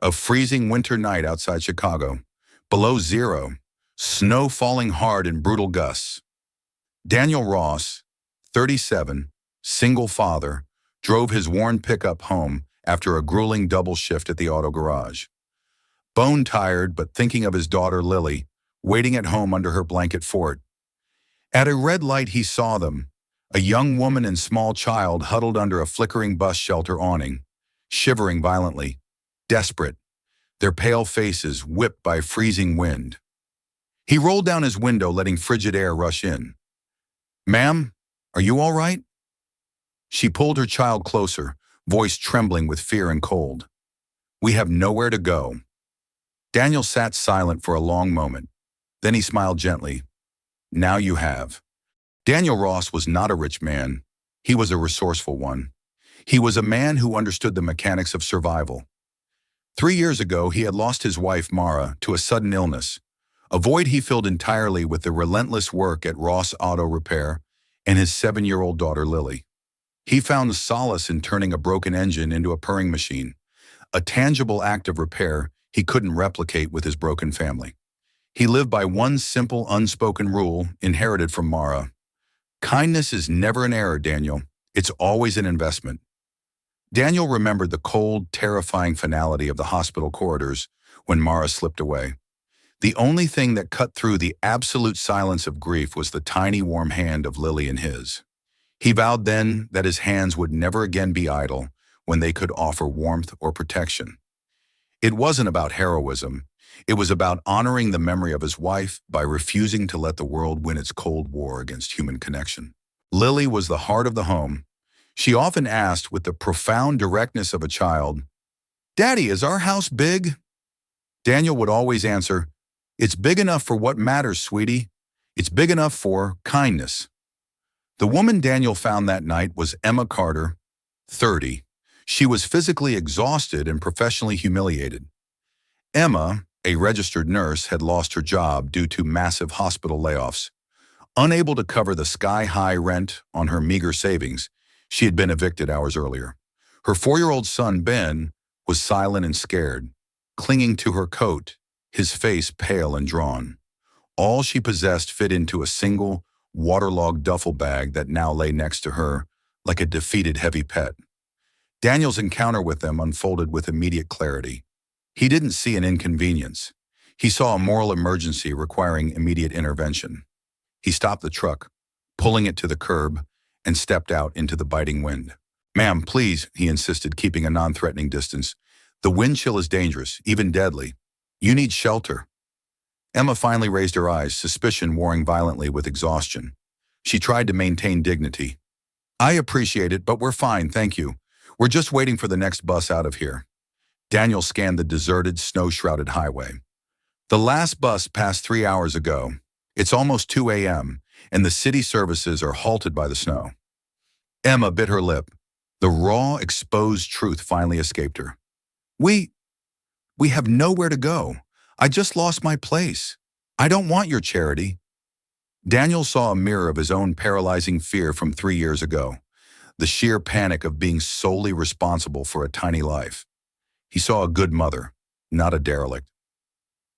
A freezing winter night outside Chicago. Below zero. Snow falling hard in brutal gusts. Daniel Ross, 37, single father, drove his worn pickup home after a grueling double shift at the auto garage. Bone-tired but thinking of his daughter Lily, waiting at home under her blanket fort. At a red light he saw them, a young woman and small child huddled under a flickering bus shelter awning, shivering violently, desperate, their pale faces whipped by freezing wind. He rolled down his window, letting frigid air rush in. "Ma'am, are you all right?" She pulled her child closer, voice trembling with fear and cold. "We have nowhere to go." Daniel sat silent for a long moment. Then he smiled gently. "Now you have." Daniel Ross was not a rich man. He was a resourceful one. He was a man who understood the mechanics of survival. 3 years ago, he had lost his wife, Mara, to a sudden illness, a void he filled entirely with the relentless work at Ross Auto Repair and his 7-year-old daughter, Lily. He found solace in turning a broken engine into a purring machine, a tangible act of repair he couldn't replicate with his broken family. He lived by one simple, unspoken rule inherited from Mara. Kindness is never an error, Daniel. It's always an investment. Daniel remembered the cold, terrifying finality of the hospital corridors when Mara slipped away. The only thing that cut through the absolute silence of grief was the tiny, warm hand of Lily in his. He vowed then that his hands would never again be idle when they could offer warmth or protection. It wasn't about heroism. It was about honoring the memory of his wife by refusing to let the world win its cold war against human connection. Lily was the heart of the home. She often asked with the profound directness of a child, "Daddy, is our house big?" Daniel would always answer, "It's big enough for what matters, sweetie. It's big enough for kindness." The woman Daniel found that night was Emma Carter, 30. She was physically exhausted and professionally humiliated. Emma, a registered nurse, had lost her job due to massive hospital layoffs. Unable to cover the sky-high rent on her meager savings, she had been evicted hours earlier. Her 4-year-old son, Ben, was silent and scared, clinging to her coat, his face pale and drawn. All she possessed fit into a single, waterlogged duffel bag that now lay next to her like a defeated heavy pet. Daniel's encounter with them unfolded with immediate clarity. He didn't see an inconvenience. He saw a moral emergency requiring immediate intervention. He stopped the truck, pulling it to the curb, and stepped out into the biting wind. "Ma'am, please," he insisted, keeping a non-threatening distance. "The wind chill is dangerous, even deadly. You need shelter." Emma finally raised her eyes, suspicion warring violently with exhaustion. She tried to maintain dignity. "I appreciate it, but we're fine, thank you. We're just waiting for the next bus out of here." Daniel scanned the deserted, snow-shrouded highway. "The last bus passed 3 hours ago. It's almost 2 a.m., and the city services are halted by the snow." Emma bit her lip. The raw, exposed truth finally escaped her. We have nowhere to go. I just lost my place. I don't want your charity." Daniel saw a mirror of his own paralyzing fear from 3 years ago, the sheer panic of being solely responsible for a tiny life. He saw a good mother, not a derelict.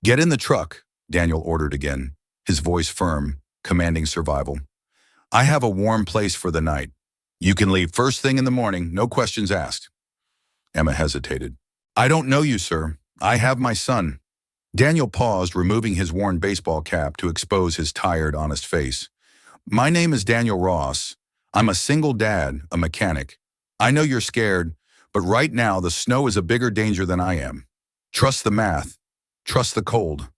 "Get in the truck," Daniel ordered again, his voice firm, commanding survival. "I have a warm place for the night. You can leave first thing in the morning, no questions asked." Emma hesitated. "I don't know you, sir. I have my son." Daniel paused, removing his worn baseball cap to expose his tired, honest face. "My name is Daniel Ross. I'm a single dad, a mechanic. I know you're scared, but right now the snow is a bigger danger than I am. Trust the math. Trust the cold."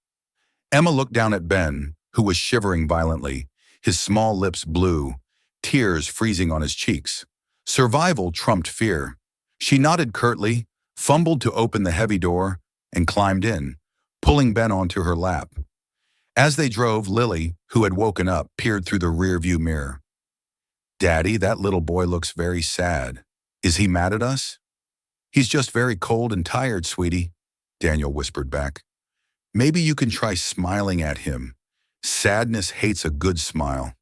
Emma looked down at Ben, who was shivering violently, his small lips blue, tears freezing on his cheeks. Survival trumped fear. She nodded curtly, fumbled to open the heavy door, and climbed in, pulling Ben onto her lap. As they drove, Lily, who had woken up, peered through the rearview mirror. "Daddy, that little boy looks very sad. Is he mad at us?" "He's just very cold and tired, sweetie," Daniel whispered back. "Maybe you can try smiling at him. Sadness hates a good smile."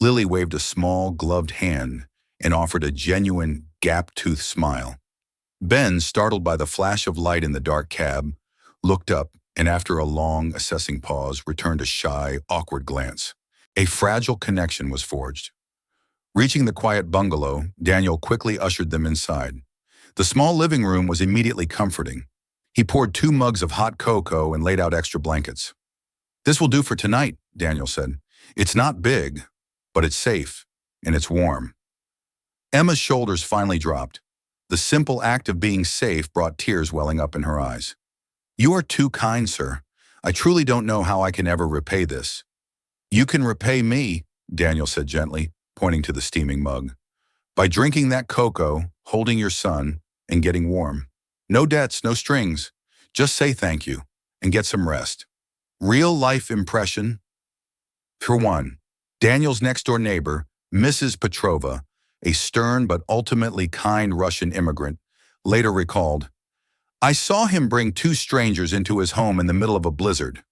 Lily waved a small, gloved hand and offered a genuine, gap-toothed smile. Ben, startled by the flash of light in the dark cab, looked up and after a long, assessing pause, returned a shy, awkward glance. A fragile connection was forged. Reaching the quiet bungalow, Daniel quickly ushered them inside. The small living room was immediately comforting. He poured 2 mugs of hot cocoa and laid out extra blankets. "This will do for tonight," Daniel said. "It's not big, but it's safe, and it's warm." Emma's shoulders finally dropped. The simple act of being safe brought tears welling up in her eyes. "You are too kind, sir. I truly don't know how I can ever repay this." "You can repay me," Daniel said gently, pointing to the steaming mug. "By drinking that cocoa, holding your son, and getting warm. No debts, no strings. Just say thank you, and get some rest." Real-life impression. For one, Daniel's next-door neighbor, Mrs. Petrova, a stern but ultimately kind Russian immigrant, later recalled, "I saw him bring 2 strangers into his home in the middle of a blizzard.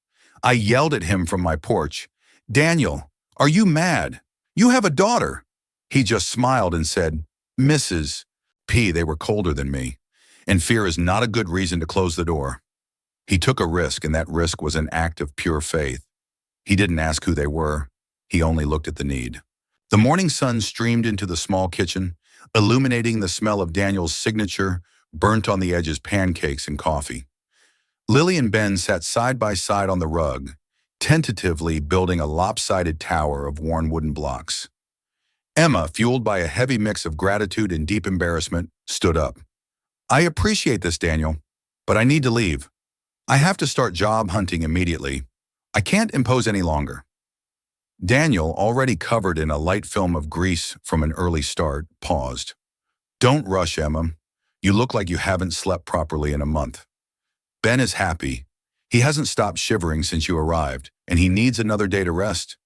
I yelled at him from my porch, 'Daniel, are you mad? You have a daughter.' He just smiled and said, 'Mrs. P.' They were colder than me, and fear is not a good reason to close the door." He took a risk, and that risk was an act of pure faith. He didn't ask who they were. He only looked at the need. The morning sun streamed into the small kitchen, illuminating the smell of Daniel's signature, burnt on the edges pancakes and coffee. Lily and Ben sat side by side on the rug, tentatively building a lopsided tower of worn wooden blocks. Emma, fueled by a heavy mix of gratitude and deep embarrassment, stood up. "I appreciate this, Daniel, but I need to leave. I have to start job hunting immediately. I can't impose any longer." Daniel, already covered in a light film of grease from an early start, paused. "Don't rush, Emma. You look like you haven't slept properly in a month. Ben is happy. He hasn't stopped shivering since you arrived, and he needs another day to rest.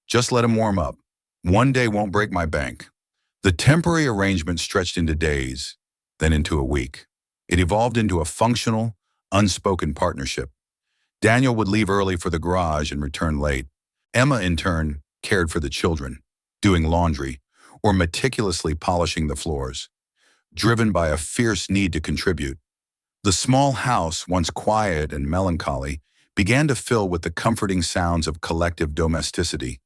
Just let him warm up. One day won't break my bank." The temporary arrangement stretched into days, then into a week. It evolved into a functional, unspoken partnership. Daniel would leave early for the garage and return late. Emma, in turn, cared for the children, doing laundry or meticulously polishing the floors, driven by a fierce need to contribute. The small house, once quiet and melancholy, began to fill with the comforting sounds of collective domesticity.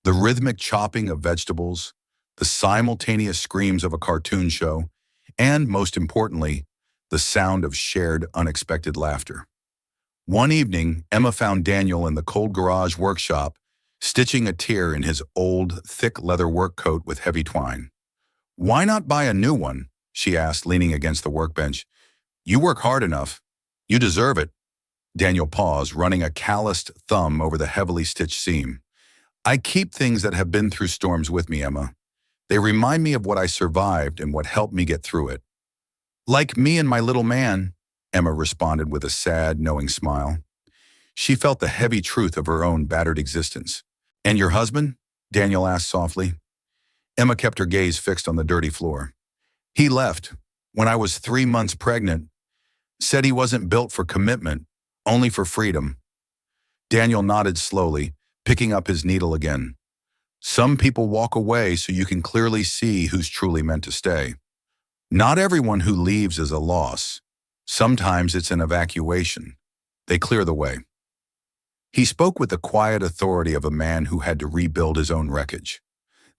The rhythmic chopping of vegetables, the simultaneous screams of a cartoon show, and, most importantly, the sound of shared, unexpected laughter. One evening, Emma found Daniel in the cold garage workshop, stitching a tear in his old, thick leather work coat with heavy twine. "Why not buy a new one?" she asked, leaning against the workbench. "You work hard enough. You deserve it." Daniel paused, running a calloused thumb over the heavily stitched seam. "I keep things that have been through storms with me, Emma. They remind me of what I survived and what helped me get through it." "Like me and my little man," Emma responded with a sad, knowing smile. She felt the heavy truth of her own battered existence. "And your husband?" Daniel asked softly. Emma kept her gaze fixed on the dirty floor. "He left when I was 3 months pregnant. Said he wasn't built for commitment, only for freedom." Daniel nodded slowly, picking up his needle again. "Some people walk away so you can clearly see who's truly meant to stay. Not everyone who leaves is a loss. Sometimes it's an evacuation. They clear the way." He spoke with the quiet authority of a man who had to rebuild his own wreckage.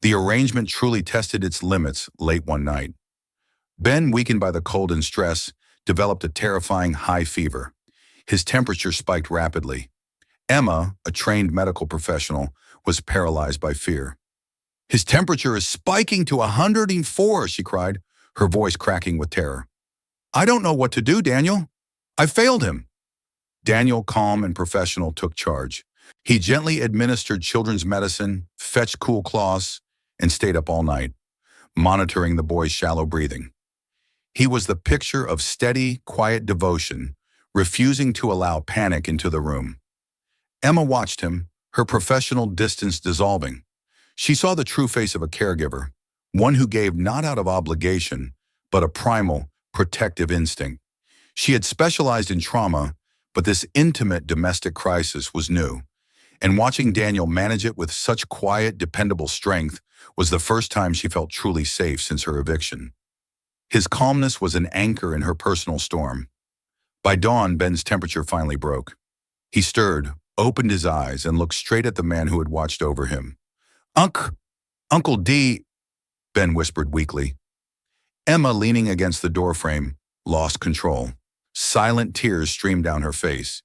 The arrangement truly tested its limits late one night. Ben, weakened by the cold and stress, developed a terrifying high fever. His temperature spiked rapidly. Emma, a trained medical professional, was paralyzed by fear. "His temperature is spiking to 104, she cried, her voice cracking with terror. "I don't know what to do, Daniel. I failed him." Daniel, calm and professional, took charge. He gently administered children's medicine, fetched cool cloths, and stayed up all night, monitoring the boy's shallow breathing. He was the picture of steady, quiet devotion, refusing to allow panic into the room. Emma watched him, her professional distance dissolving. She saw the true face of a caregiver, one who gave not out of obligation, but a primal, protective instinct. She had specialized in trauma, but this intimate domestic crisis was new, and watching Daniel manage it with such quiet, dependable strength was the first time she felt truly safe since her eviction. His calmness was an anchor in her personal storm. By dawn, Ben's temperature finally broke. He stirred, opened his eyes, and looked straight at the man who had watched over him. Uncle D, Ben whispered weakly. Emma, leaning against the doorframe, lost control. Silent tears streamed down her face.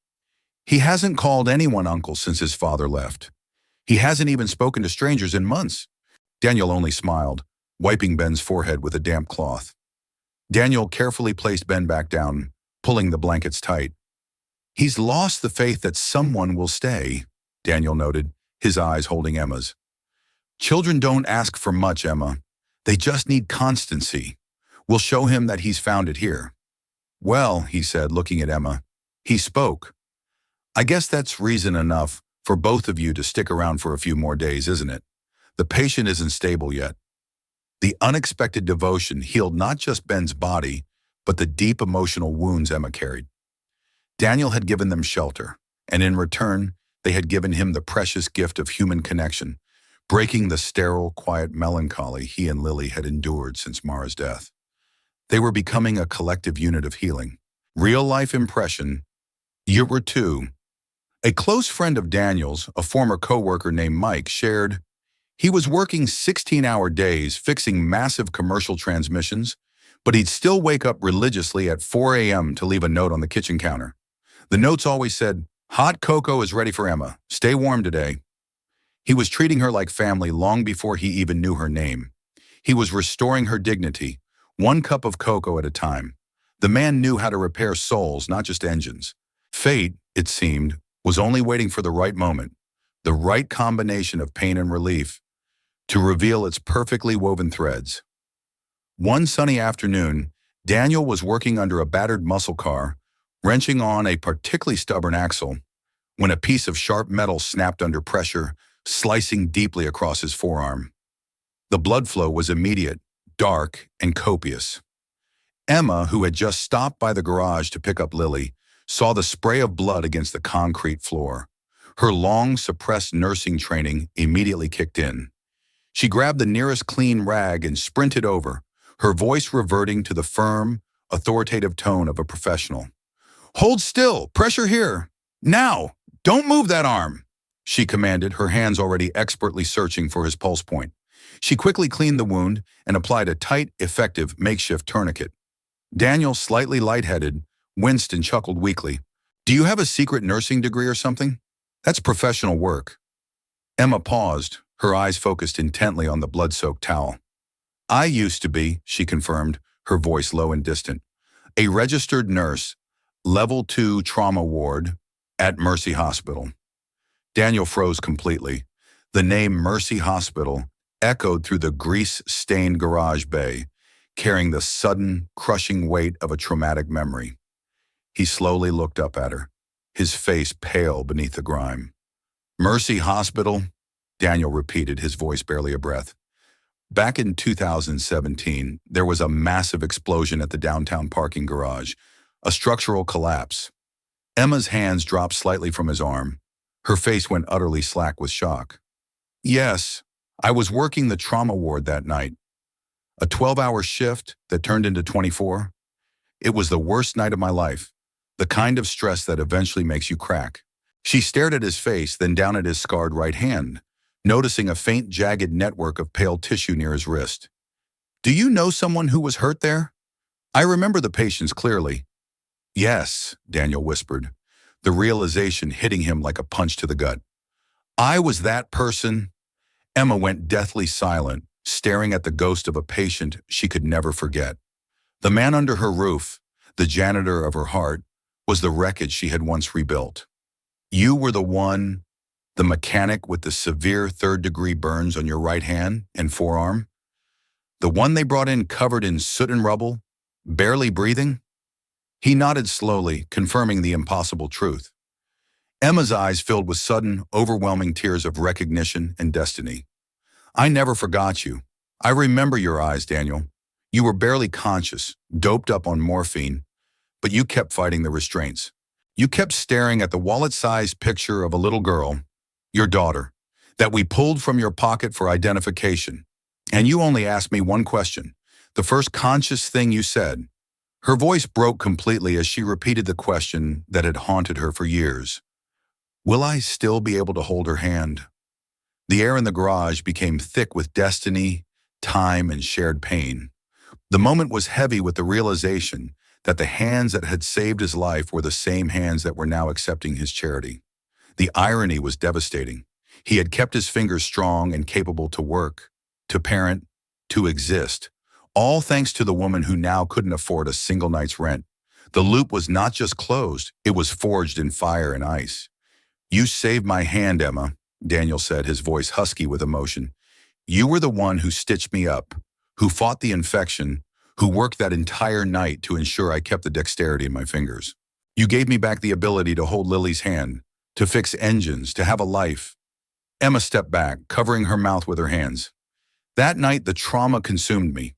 He hasn't called anyone uncle since his father left. He hasn't even spoken to strangers in months. Daniel only smiled, wiping Ben's forehead with a damp cloth. Daniel carefully placed Ben back down, pulling the blankets tight. He's lost the faith that someone will stay, Daniel noted, his eyes holding Emma's. Children don't ask for much, Emma. They just need constancy. We'll show him that he's found it here. Well, he said, looking at Emma. He spoke. I guess that's reason enough for both of you to stick around for a few more days, isn't it? The patient isn't stable yet. The unexpected devotion healed not just Ben's body, but the deep emotional wounds Emma carried. Daniel had given them shelter, and in return, they had given him the precious gift of human connection, breaking the sterile, quiet melancholy he and Lily had endured since Mara's death. They were becoming a collective unit of healing. Real-life impression, Year 2. A close friend of Daniel's, a former co-worker named Mike, shared, he was working 16-hour days fixing massive commercial transmissions, but he'd still wake up religiously at 4 a.m. to leave a note on the kitchen counter. The notes always said, "Hot cocoa is ready for Emma. Stay warm today." He was treating her like family long before he even knew her name. He was restoring her dignity, one cup of cocoa at a time. The man knew how to repair souls, not just engines. Fate, it seemed, was only waiting for the right moment, the right combination of pain and relief, to reveal its perfectly woven threads. One sunny afternoon, Daniel was working under a battered muscle car, wrenching on a particularly stubborn axle, when a piece of sharp metal snapped under pressure, slicing deeply across his forearm. The blood flow was immediate, dark, and copious. Emma, who had just stopped by the garage to pick up Lily, saw the spray of blood against the concrete floor. Her long, suppressed nursing training immediately kicked in. She grabbed the nearest clean rag and sprinted over, her voice reverting to the firm, authoritative tone of a professional. "Hold still, pressure here. Now, don't move that arm," she commanded, her hands already expertly searching for his pulse point. She quickly cleaned the wound and applied a tight, effective makeshift tourniquet. Daniel, slightly lightheaded, winced and chuckled weakly. "Do you have a secret nursing degree or something? That's professional work." Emma paused, her eyes focused intently on the blood-soaked towel. "I used to be," she confirmed, her voice low and distant. "A registered nurse, level 2 trauma ward at Mercy Hospital." Daniel froze completely. The name Mercy Hospital echoed through the grease-stained garage bay, carrying the sudden, crushing weight of a traumatic memory. He slowly looked up at her, his face pale beneath the grime. "Mercy Hospital?" Daniel repeated, his voice barely a breath. Back in 2017, there was a massive explosion at the downtown parking garage, a structural collapse. Emma's hands dropped slightly from his arm. Her face went utterly slack with shock. "Yes, I was working the trauma ward that night. A 12-hour shift that turned into 24. It was the worst night of my life, the kind of stress that eventually makes you crack." She stared at his face, then down at his scarred right hand, noticing a faint, jagged network of pale tissue near his wrist. "Do you know someone who was hurt there?" "I remember the patients clearly." "Yes," Daniel whispered, the realization hitting him like a punch to the gut. "I was that person." Emma went deathly silent, staring at the ghost of a patient she could never forget. The man under her roof, the janitor of her heart, was the wreckage she had once rebuilt. "You were the one, the mechanic with the severe third-degree burns on your right hand and forearm? The one they brought in covered in soot and rubble, barely breathing?" He nodded slowly, confirming the impossible truth. Emma's eyes filled with sudden, overwhelming tears of recognition and destiny. "I never forgot you. I remember your eyes, Daniel. You were barely conscious, doped up on morphine, but you kept fighting the restraints. You kept staring at the wallet-sized picture of a little girl, your daughter, that we pulled from your pocket for identification. And you only asked me one question. The first conscious thing you said. Her voice broke completely as she repeated the question that had haunted her for years. Will I still be able to hold her hand? The air in the garage became thick with destiny, time, and shared pain. The moment was heavy with the realization that the hands that had saved his life were the same hands that were now accepting his charity. The irony was devastating. He had kept his fingers strong and capable to work, to parent, to exist, all thanks to the woman who now couldn't afford a single night's rent. The loop was not just closed, it was forged in fire and ice. You saved my hand, Emma, Daniel said, his voice husky with emotion. You were the one who stitched me up, who fought the infection, who worked that entire night to ensure I kept the dexterity in my fingers. You gave me back the ability to hold Lily's hand, to fix engines, to have a life. Emma stepped back, covering her mouth with her hands. That night, the trauma consumed me.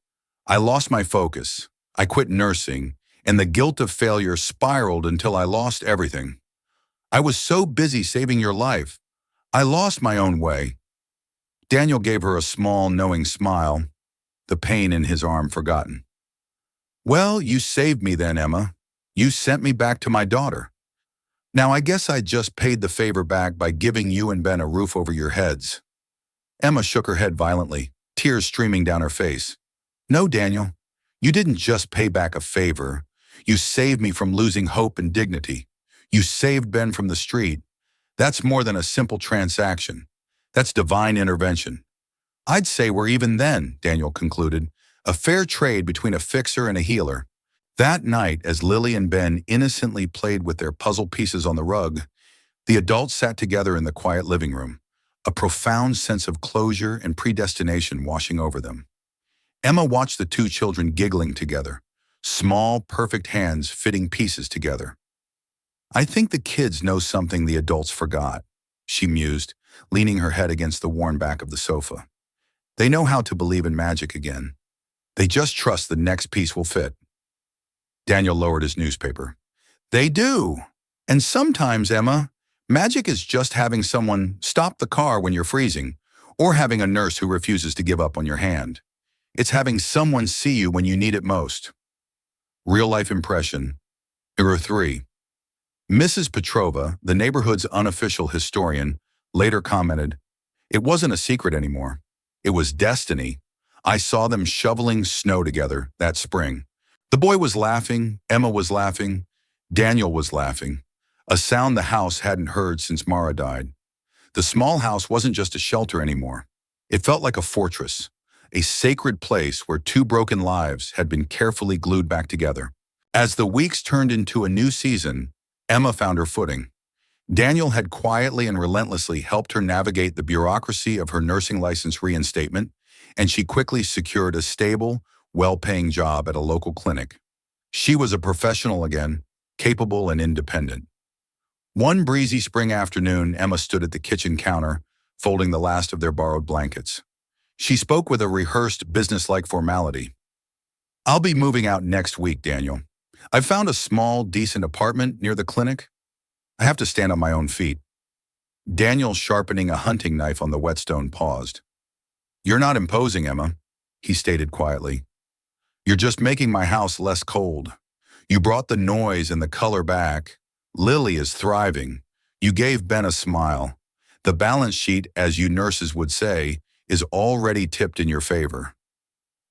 I lost my focus. I quit nursing, and the guilt of failure spiraled until I lost everything. I was so busy saving your life. I lost my own way. Daniel gave her a small, knowing smile, the pain in his arm forgotten. Well, you saved me then, Emma. You sent me back to my daughter. Now I guess I just paid the favor back by giving you and Ben a roof over your heads. Emma shook her head violently, tears streaming down her face. No, Daniel, you didn't just pay back a favor. You saved me from losing hope and dignity. You saved Ben from the street. That's more than a simple transaction. That's divine intervention. I'd say we're even then, Daniel concluded, a fair trade between a fixer and a healer. That night, as Lily and Ben innocently played with their puzzle pieces on the rug, the adults sat together in the quiet living room, a profound sense of closure and predestination washing over them. Emma watched the two children giggling together, small, perfect hands fitting pieces together. I think the kids know something the adults forgot, she mused, leaning her head against the worn back of the sofa. They know how to believe in magic again. They just trust the next piece will fit. Daniel lowered his newspaper. They do. And sometimes, Emma, magic is just having someone stop the car when you're freezing, or having a nurse who refuses to give up on your hand. It's having someone see you when you need it most. Real-life impression. Error 3. Mrs. Petrova, the neighborhood's unofficial historian, later commented, "It wasn't a secret anymore. It was destiny. I saw them shoveling snow together that spring. The boy was laughing, Emma was laughing, Daniel was laughing, a sound the house hadn't heard since Mara died. The small house wasn't just a shelter anymore. It felt like a fortress, a sacred place where two broken lives had been carefully glued back together. As the weeks turned into a new season, Emma found her footing. Daniel had quietly and relentlessly helped her navigate the bureaucracy of her nursing license reinstatement, and she quickly secured a stable, well-paying job at a local clinic. She was a professional again, capable and independent. One breezy spring afternoon, Emma stood at the kitchen counter, folding the last of their borrowed blankets. She spoke with a rehearsed, business-like formality. I'll be moving out next week, Daniel. I've found a small, decent apartment near the clinic. I have to stand on my own feet. Daniel, sharpening a hunting knife on the whetstone, paused. You're not imposing, Emma, he stated quietly. You're just making my house less cold. You brought the noise and the color back. Lily is thriving. You gave Ben a smile. The balance sheet, as you nurses would say, is already tipped in your favor.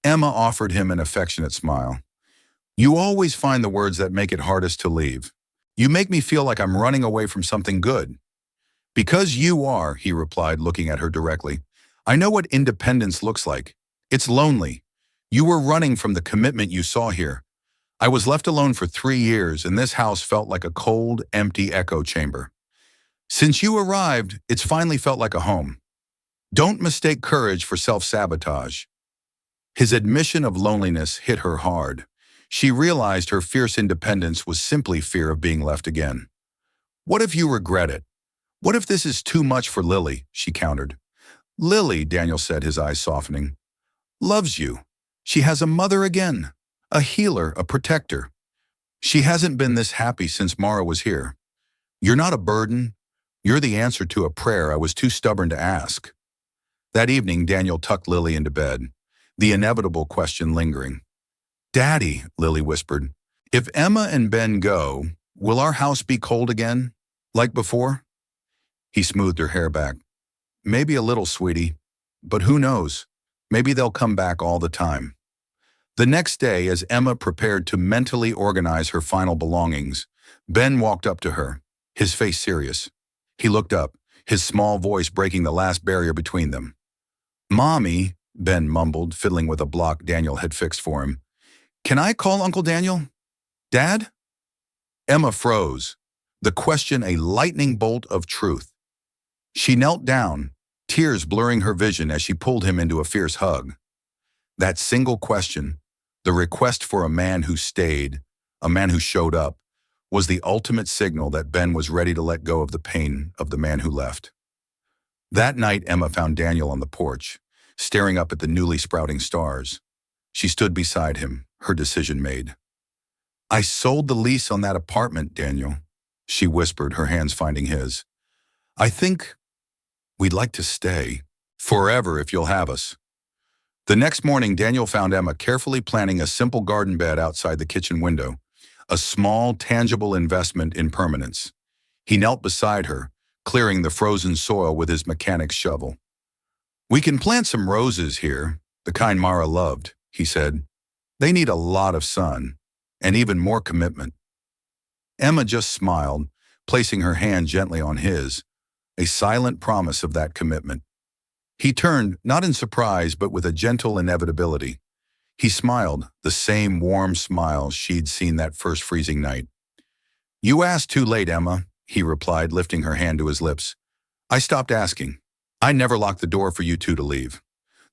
Emma offered him an affectionate smile. You always find the words that make it hardest to leave. You make me feel like I'm running away from something good. Because you are, he replied, looking at her directly. I know what independence looks like. It's lonely. You were running from the commitment you saw here. I was left alone for 3 years, and this house felt like a cold, empty echo chamber. Since you arrived, it's finally felt like a home. Don't mistake courage for self-sabotage. His admission of loneliness hit her hard. She realized her fierce independence was simply fear of being left again. What if you regret it? What if this is too much for Lily? She countered. Lily, Daniel said, his eyes softening, loves you. She has a mother again, a healer, a protector. She hasn't been this happy since Mara was here. You're not a burden. You're the answer to a prayer I was too stubborn to ask. That evening, Daniel tucked Lily into bed. the inevitable question lingering. "Daddy," Lily whispered, "if Emma and Ben go, will our house be cold again, like before?" He smoothed her hair back. "Maybe a little, sweetie, but who knows? Maybe they'll come back all the time." The next day, as Emma prepared to mentally organize her final belongings, Ben walked up to her, his face serious. He looked up, his small voice breaking the last barrier between them. "Mommy," Ben mumbled, fiddling with a block Daniel had fixed for him. "Can I call Uncle Daniel? Dad?" Emma froze, the question a lightning bolt of truth. She knelt down, tears blurring her vision as she pulled him into a fierce hug. That single question, the request for a man who stayed, a man who showed up, was the ultimate signal that Ben was ready to let go of the pain of the man who left. That night, Emma found Daniel on the porch, staring up at the newly sprouting stars. She stood beside him, her decision made. "I sold the lease on that apartment, Daniel," she whispered, her hands finding his. "I think we'd like to stay. Forever if you'll have us." The next morning, Daniel found Emma carefully planning a simple garden bed outside the kitchen window, a small, tangible investment in permanence. He knelt beside her, clearing the frozen soil with his mechanic's shovel. "We can plant some roses here, the kind Mara loved," he said. "They need a lot of sun, and even more commitment." Emma just smiled, placing her hand gently on his, a silent promise of that commitment. He turned, not in surprise, but with a gentle inevitability. He smiled, the same warm smile she'd seen that first freezing night. "You asked too late, Emma," he replied, lifting her hand to his lips. "I stopped asking. I never locked the door for you two to leave."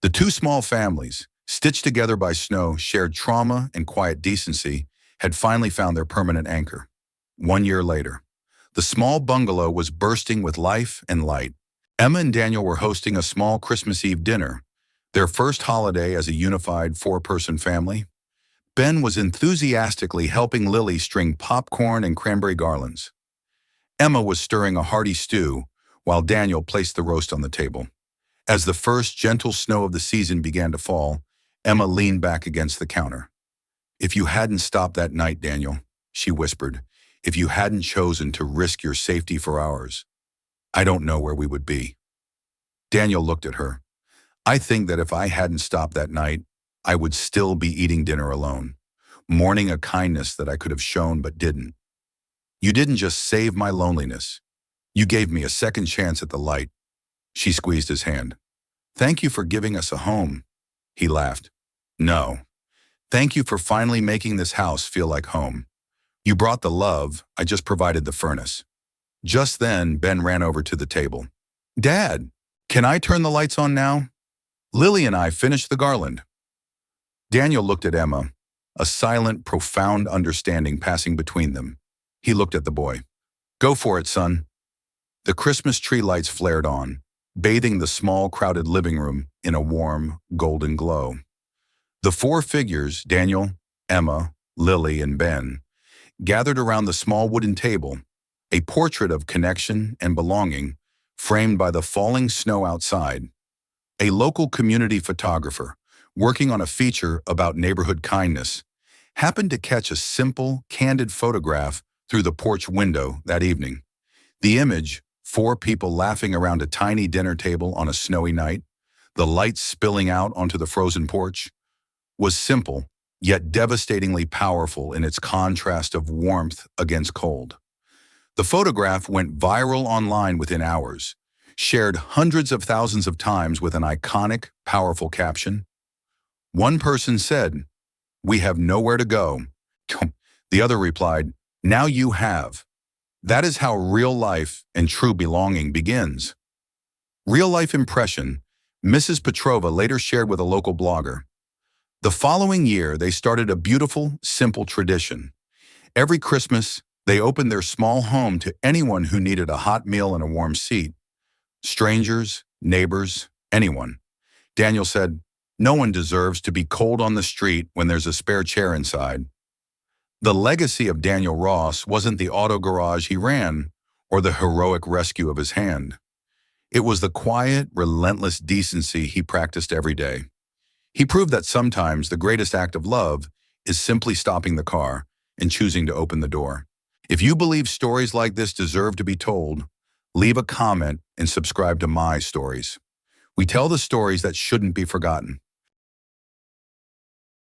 The two small families, stitched together by snow, shared trauma and quiet decency, had finally found their permanent anchor. 1 year later, the small bungalow was bursting with life and light. Emma and Daniel were hosting a small Christmas Eve dinner, their first holiday as a unified four-person family. Ben was enthusiastically helping Lily string popcorn and cranberry garlands. Emma was stirring a hearty stew, while Daniel placed the roast on the table. As the first gentle snow of the season began to fall, Emma leaned back against the counter. "If you hadn't stopped that night, Daniel," she whispered, "if you hadn't chosen to risk your safety for ours, I don't know where we would be." Daniel looked at her. "I think that if I hadn't stopped that night, I would still be eating dinner alone, mourning a kindness that I could have shown but didn't. You didn't just save my loneliness. You gave me a second chance at the light." She squeezed his hand. "Thank you for giving us a home." He laughed. "No. Thank you for finally making this house feel like home. You brought the love, I just provided the furnace." Just then, Ben ran over to the table. "Dad, can I turn the lights on now? Lily and I finished the garland." Daniel looked at Emma, a silent, profound understanding passing between them. He looked at the boy. "Go for it, son." The Christmas tree lights flared on, bathing the small, crowded living room in a warm, golden glow. The four figures, Daniel, Emma, Lily, and Ben, gathered around the small wooden table, a portrait of connection and belonging, framed by the falling snow outside. A local community photographer, working on a feature about neighborhood kindness, happened to catch a simple, candid photograph through the porch window that evening. The image, four people laughing around a tiny dinner table on a snowy night, the lights spilling out onto the frozen porch, was simple, yet devastatingly powerful in its contrast of warmth against cold. The photograph went viral online within hours, shared hundreds of thousands of times with an iconic, powerful caption. One person said, "We have nowhere to go." The other replied, "Now you have." That is how real life and true belonging begins. Real life impression, Mrs. Petrova later shared with a local blogger. The following year, they started a beautiful, simple tradition. Every Christmas, they opened their small home to anyone who needed a hot meal and a warm seat. Strangers, neighbors, anyone. Daniel said, "No one deserves to be cold on the street when there's a spare chair inside." The legacy of Daniel Ross wasn't the auto garage he ran or the heroic rescue of his hand. It was the quiet, relentless decency he practiced every day. He proved that sometimes the greatest act of love is simply stopping the car and choosing to open the door. If you believe stories like this deserve to be told, leave a comment and subscribe to My Stories. We tell the stories that shouldn't be forgotten.